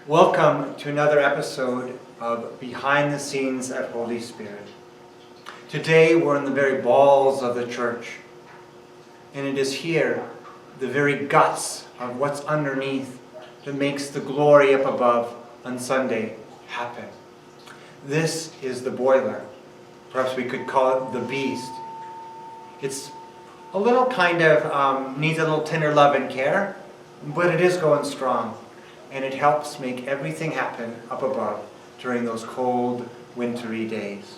Welcome to another episode of Behind the Scenes at Holy Spirit. Today we're in the very balls of the church, and it is here, the very guts of what's underneath, that makes the glory up above on Sunday happen. This is the boiler. Perhaps we could call it the beast. It's a little kind of needs a little tender love and care, but it is going strong. And it helps make everything happen up above during those cold, wintry days.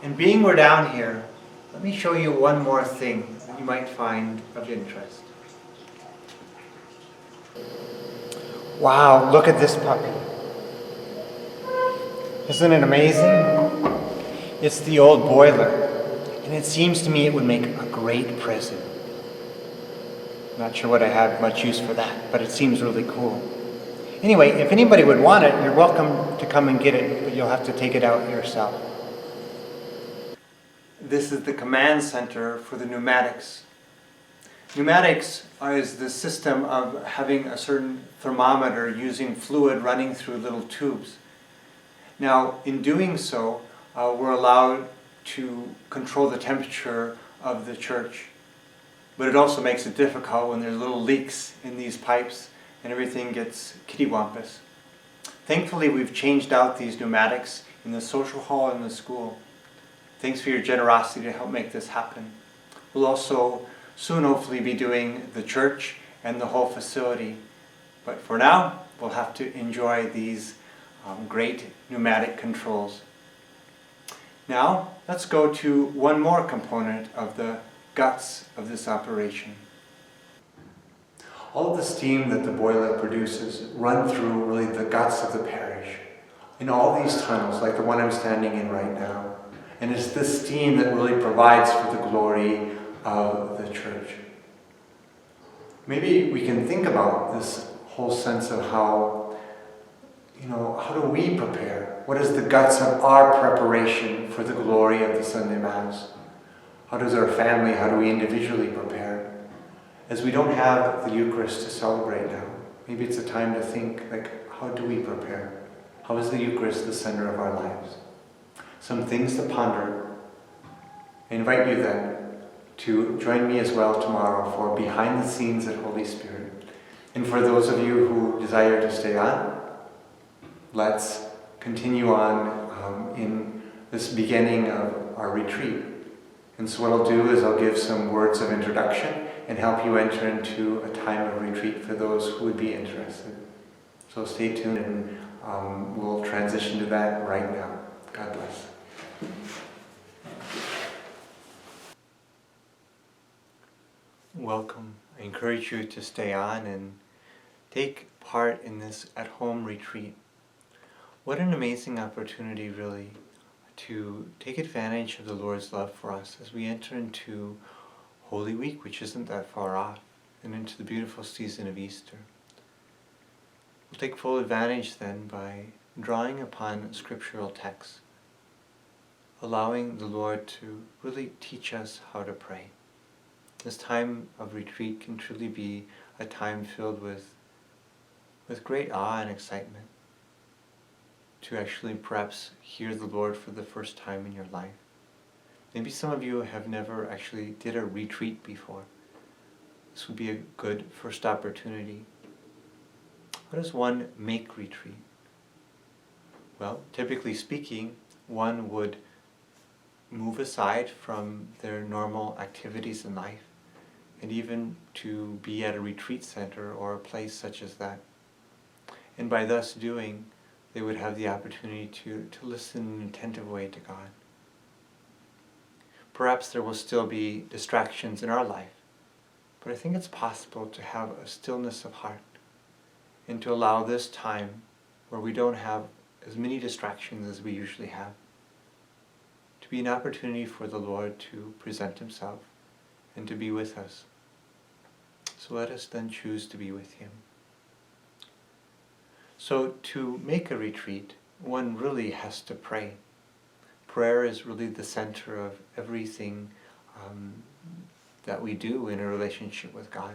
And being we're down here, let me show you one more thing that you might find of interest. Wow, look at this puppy. Isn't it amazing? It's the old boiler, and it seems to me it would make a great present. Not sure what I have much use for that, but it seems really cool. Anyway, if anybody would want it, you're welcome to come and get it, but you'll have to take it out yourself. This is the command center for the pneumatics. Pneumatics is the system of having a certain thermometer using fluid running through little tubes. Now, in doing so, we're allowed to control the temperature of the church. But it also makes it difficult when there's little leaks in these pipes and everything gets kittywampus. Thankfully, we've changed out these pneumatics in the social hall and the school. Thanks for your generosity to help make this happen. We'll also soon hopefully be doing the church and the whole facility. But for now, we'll have to enjoy these great pneumatic controls. Now, let's go to one more component of the guts of this operation. All of the steam that the boiler produces run through really the guts of the parish in all these tunnels, like the one I'm standing in right now. And it's this steam that really provides for the glory of the church. Maybe we can think about this whole sense of how do we prepare? What is the guts of our preparation for the glory of the Sunday Mass? How does our family, how do we individually prepare? As we don't have the Eucharist to celebrate now, maybe it's a time to think, how do we prepare? How is the Eucharist the center of our lives? Some things to ponder. I invite you then to join me as well tomorrow for Behind the Scenes at Holy Spirit. And for those of you who desire to stay on, let's continue on in this beginning of our retreat. And so what I'll do is I'll give some words of introduction and help you enter into a time of retreat for those who would be interested. So stay tuned and we'll transition to that right now. God bless. Welcome. I encourage you to stay on and take part in this at-home retreat. What an amazing opportunity, really, to take advantage of the Lord's love for us as we enter into Holy Week, which isn't that far off, and into the beautiful season of Easter. We'll take full advantage then by drawing upon scriptural texts, allowing the Lord to really teach us how to pray. This time of retreat can truly be a time filled with great awe and excitement, to actually perhaps hear the Lord for the first time in your life. Maybe some of you have never actually did a retreat before. This would be a good first opportunity. How does one make retreat? Well, typically speaking, one would move aside from their normal activities in life and even to be at a retreat center or a place such as that. And by thus doing, they would have the opportunity to listen in an attentive way to God. Perhaps there will still be distractions in our life, but I think it's possible to have a stillness of heart and to allow this time where we don't have as many distractions as we usually have to be an opportunity for the Lord to present Himself and to be with us. So let us then choose to be with Him. So to make a retreat, one really has to pray. Prayer is really the center of everything that we do in a relationship with God.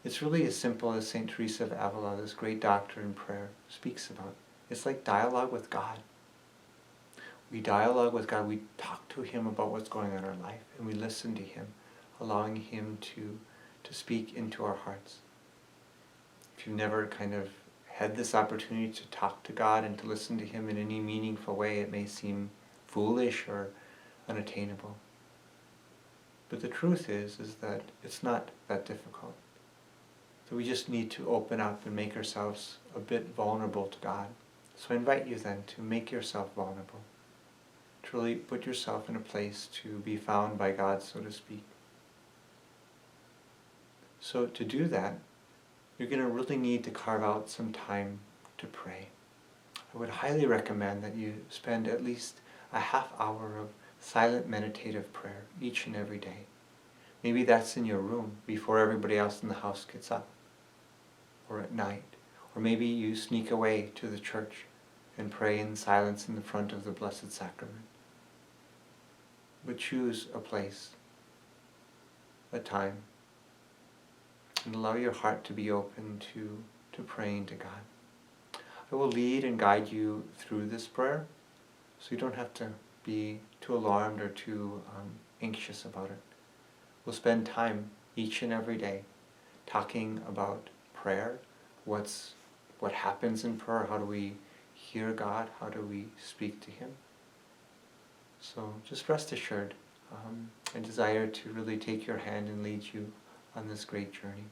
It's really as simple as St. Teresa of Avila, this great doctor in prayer, speaks about. It's like dialogue with God. We dialogue with God, we talk to Him about what's going on in our life, and we listen to Him, allowing Him to speak into our hearts. If you've never kind of had this opportunity to talk to God and to listen to Him in any meaningful way, it may seem foolish or unattainable. But the truth is that it's not that difficult. So we just need to open up and make ourselves a bit vulnerable to God. So I invite you then to make yourself vulnerable. Truly put yourself in a place to be found by God, so to speak. So to do that, you're going to really need to carve out some time to pray. I would highly recommend that you spend at least a half hour of silent meditative prayer each and every day. Maybe that's in your room before everybody else in the house gets up, or at night. Or maybe you sneak away to the church and pray in silence in the front of the Blessed Sacrament. But choose a place, a time, and allow your heart to be open to praying to God. I will lead and guide you through this prayer, so you don't have to be too alarmed or too anxious about it. We'll spend time each and every day talking about prayer, what happens in prayer, how do we hear God, how do we speak to Him. So just rest assured, I desire to really take your hand and lead you on this great journey.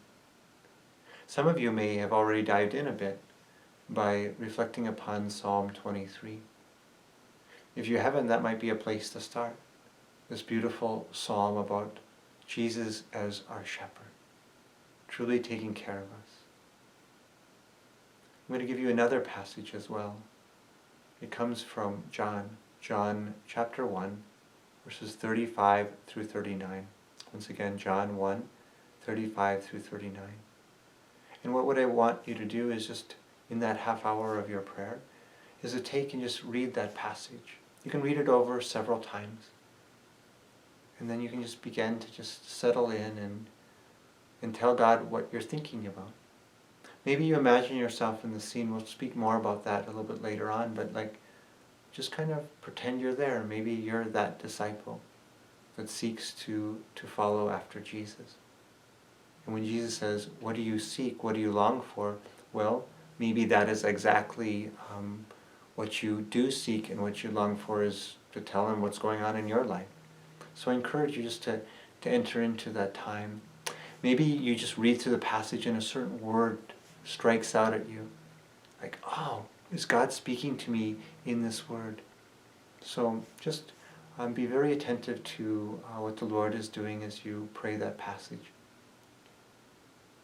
Some of you may have already dived in a bit by reflecting upon Psalm 23. If you haven't, that might be a place to start. This beautiful psalm about Jesus as our shepherd, truly taking care of us. I'm going to give you another passage as well. It comes from John chapter 1, verses 35 through 39. Once again, John 1, 35 through 39. And what I want you to do is just, in that half hour of your prayer, is to take and just read that passage. You can read it over several times. And then you can just begin to just settle in and tell God what you're thinking about. Maybe you imagine yourself in the scene. We'll speak more about that a little bit later on, but just kind of pretend you're there. Maybe you're that disciple that seeks to follow after Jesus. And when Jesus says, what do you seek? What do you long for? Well, maybe that is exactly what you do seek, and what you long for is to tell Him what's going on in your life. So I encourage you just to enter into that time. Maybe you just read through the passage and a certain word strikes out at you. Like, oh, is God speaking to me in this word? So just be very attentive to what the Lord is doing as you pray that passage.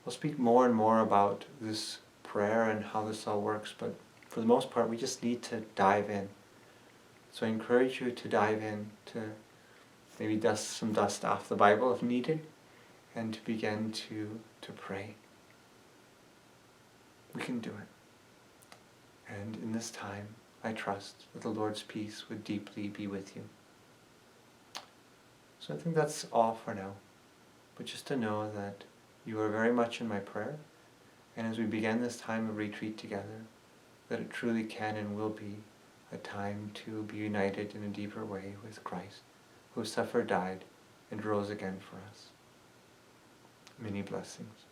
We'll speak more and more about this prayer and how this all works, but for the most part we just need to dive in. So I encourage you to dive in, to maybe dust some dust off the Bible if needed, and to begin to pray. We can do it. And in this time, I trust that the Lord's peace would deeply be with you. So I think that's all for now. But just to know that you are very much in my prayer, and as we begin this time of retreat together, that it truly can and will be a time to be united in a deeper way with Christ, who suffered, died, and rose again for us. Many blessings.